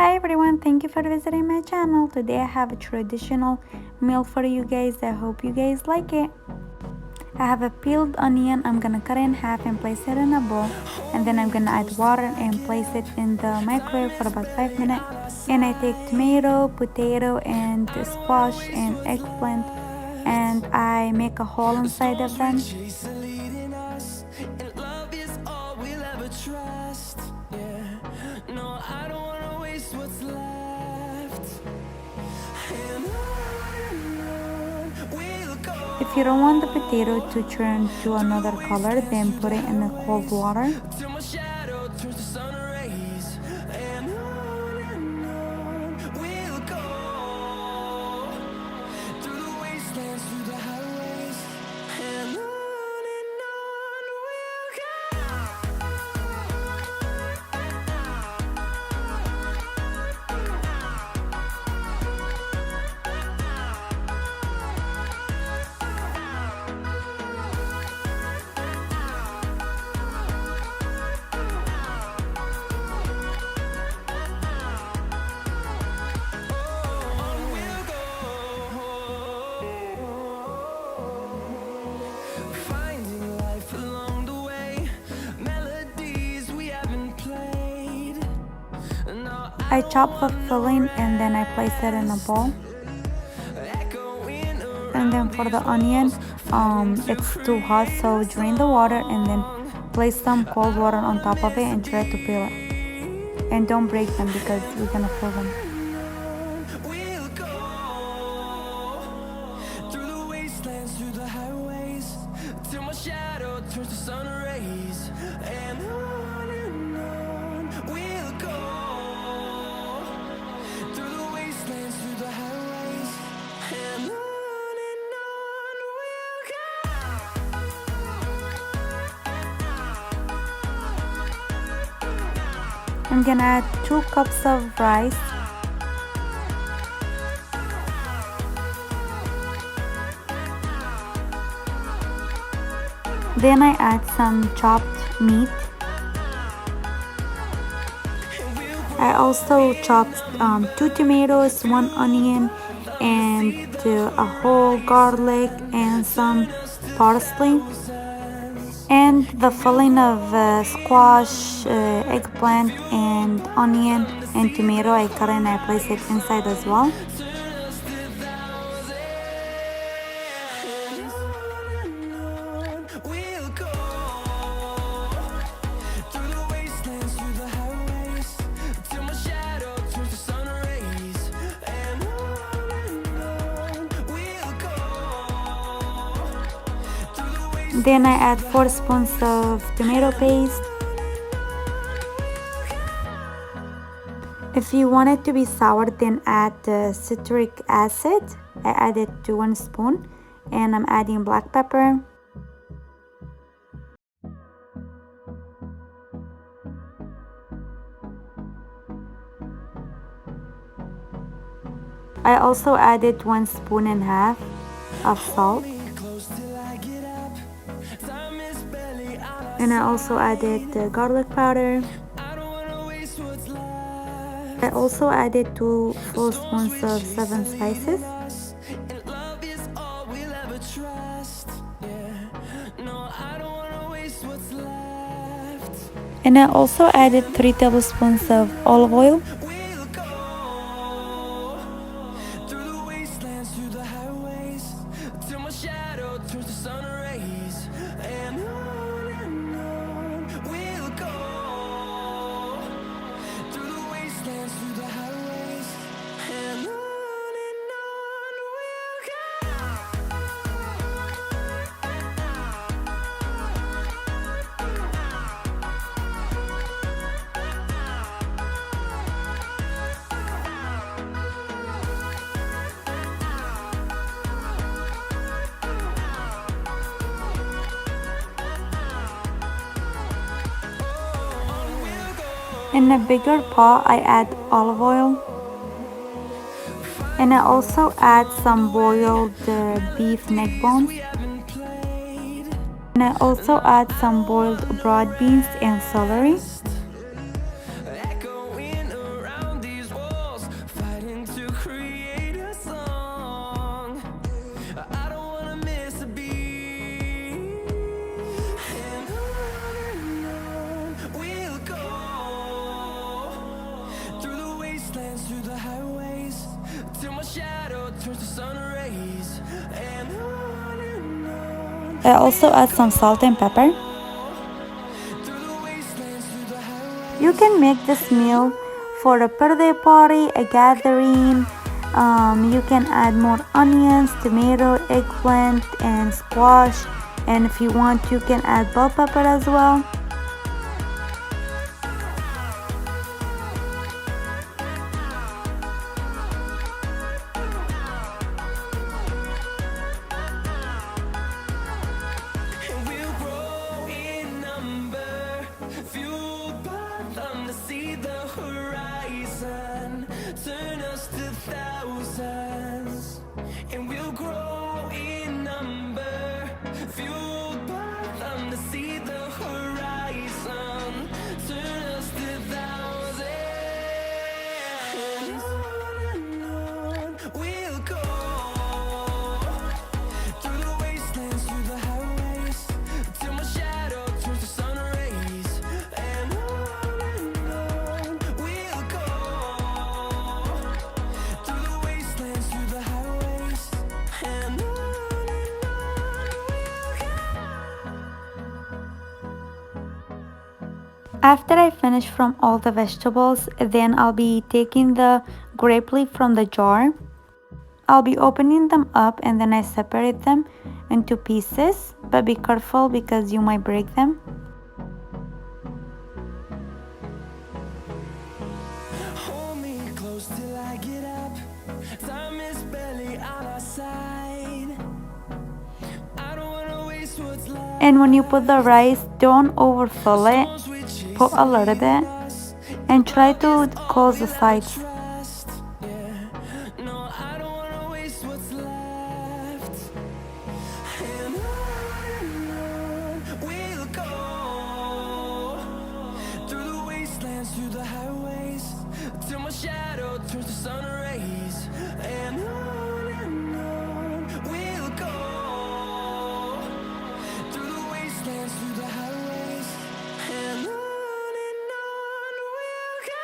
Hi everyone, thank you for visiting my channel. Today I have a traditional meal for you guys. I hope you guys like it. I have a peeled onion. I'm gonna cut it in half and place it in a bowl, and then I'm gonna add water and place it in the microwave for about 5 minutes. And I take tomato, potato, and squash and eggplant, and I make a hole inside of them. If you don't want the potato to turn to another color, then put it in the cold water. I chop the filling and then I place it in a bowl. And then for the onion, it's too hot, so drain the water and then place some cold water on top of it and try to peel it. And don't break them because we're gonna peel them. I'm gonna add 2 cups of rice. Then I add some chopped meat. I also chopped 2 tomatoes, 1 onion, and a whole garlic and some parsley. And the filling of squash, eggplant, and onion and tomato, I cut and I place it inside as well. Then I add 4 spoons of tomato paste. If you want it to be sour, then add citric acid. I added to 1 spoon, and I'm adding black pepper. I also added 1.5 spoons of salt. And I also added the garlic powder. I also added 2 full spoons of 7 spices. And I also added 3 tablespoons of olive oil. In a bigger pot, I add olive oil. And I also add some boiled beef neck bones. And I also add some boiled broad beans and celery. I also add some salt and pepper. You can make this meal for a birthday party, a gathering. You can add more onions, tomato, eggplant, and squash. And if you want, you can add bell pepper as well. After I finish from all the vegetables, then I'll be taking the grape leaf from the jar. I'll be opening them up and then I separate them into pieces, but be careful because you might break them. Hold me close till I get up. Time is barely on our side. I don't wanna waste what's left. And when you put the rice, don't overfill it. Put a little bit and try to close the sides. Through the highways till my shadow turns to sun rays, and on we'll go through the wastelands, through the highways, and on we'll go.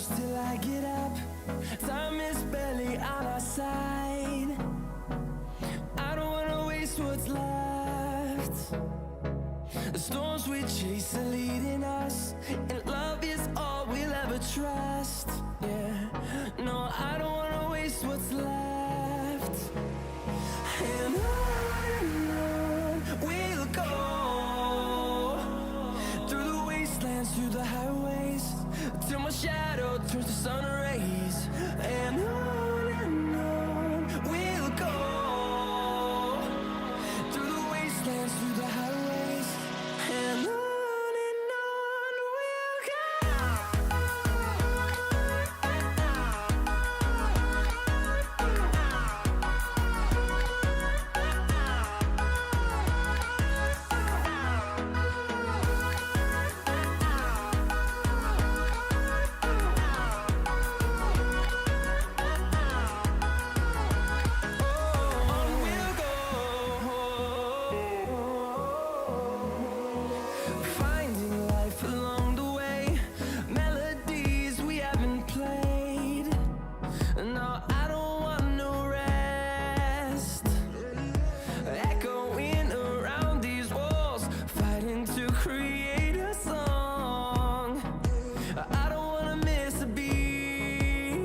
close till I get up. Time is barely on our side. I don't wanna waste what's left. The storms we chase are leading us, and love is all we'll ever trust. Yeah, no, I don't wanna waste what's left. And on we'll go, through the wastelands, through the highways, till my shadow turns to sun rays. And on we'll go, through the wastelands, through the highways, and on we'll go. Finding life along the way, melodies we haven't played. No, I don't want no rest. Echoing around these walls, fighting to create a song. I don't wanna miss a beat.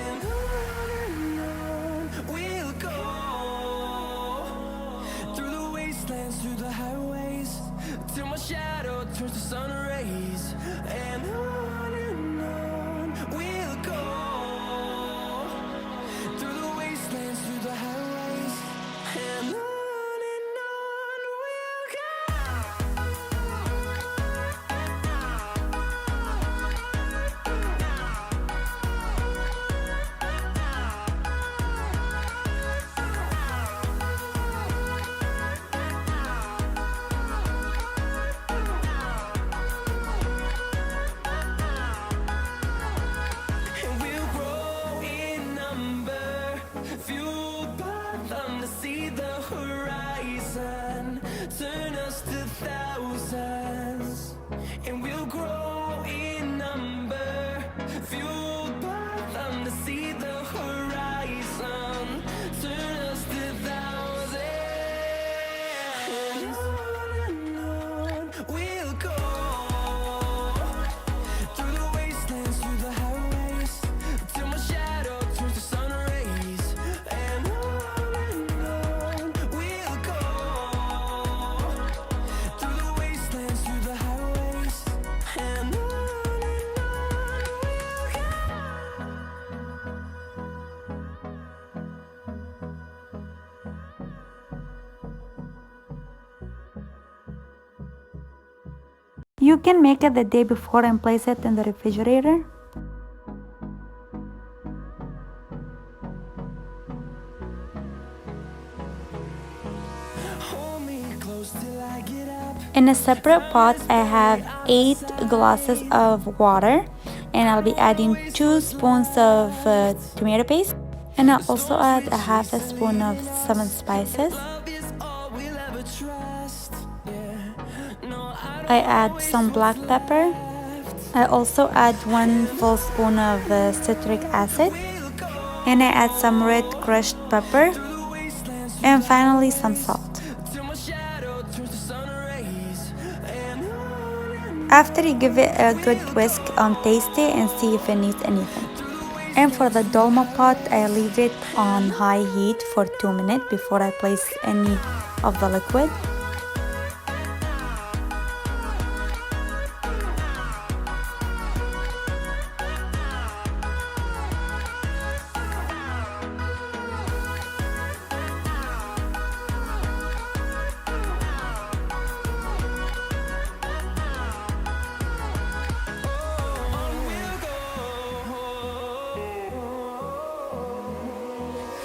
And on we'll go, through the wastelands, through the highways, till my shadow turns to sun rays. And on we'll go, through the wastelands, through the highways, and on we'll go. And we'll grow in number, fueled by them to see the horizon, turn us to thousands. And we'll grow in number, fueled by them to see the horizon, turn us to thousands. And on we'll go, through the wastelands, through the highways, till my shadow turns to sun rays. And on we'll go, through the wastelands, through the highways, and on we'll go. You can make it the day before and place it in the refrigerator. Hold me close till I get up. In a separate pot, I have 8 glasses of water, and I'll be adding 2 spoons of tomato paste, and I'll also add a half a spoon of 7 spices. Love is all we'll ever trust. Yeah, no, I add some black pepper. I also add 1 full spoon of citric acid, and I add some red crushed pepper, and finally some salt. till my shadow turns to sun rays. And on After you give it a good whisk, taste it and see if it needs anything. And for the dolma pot, I leave it on high heat for 2 minutes before I place any of the liquid.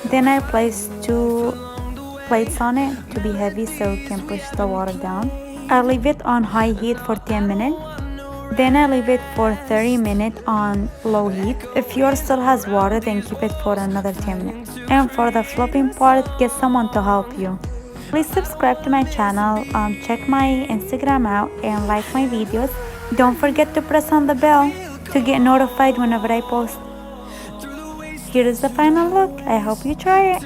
Then I place 2 plates on it to be heavy so it can push the water down. I leave it on high heat for 10 minutes. Then I leave it for 30 minutes on low heat. If yours still has water, then keep it for another 10 minutes. And for the flipping part, get someone to help you. Please subscribe to my channel, check my Instagram out and like my videos. Don't forget to press on the bell. to get notified whenever I post. Here is the final look. I hope you try it.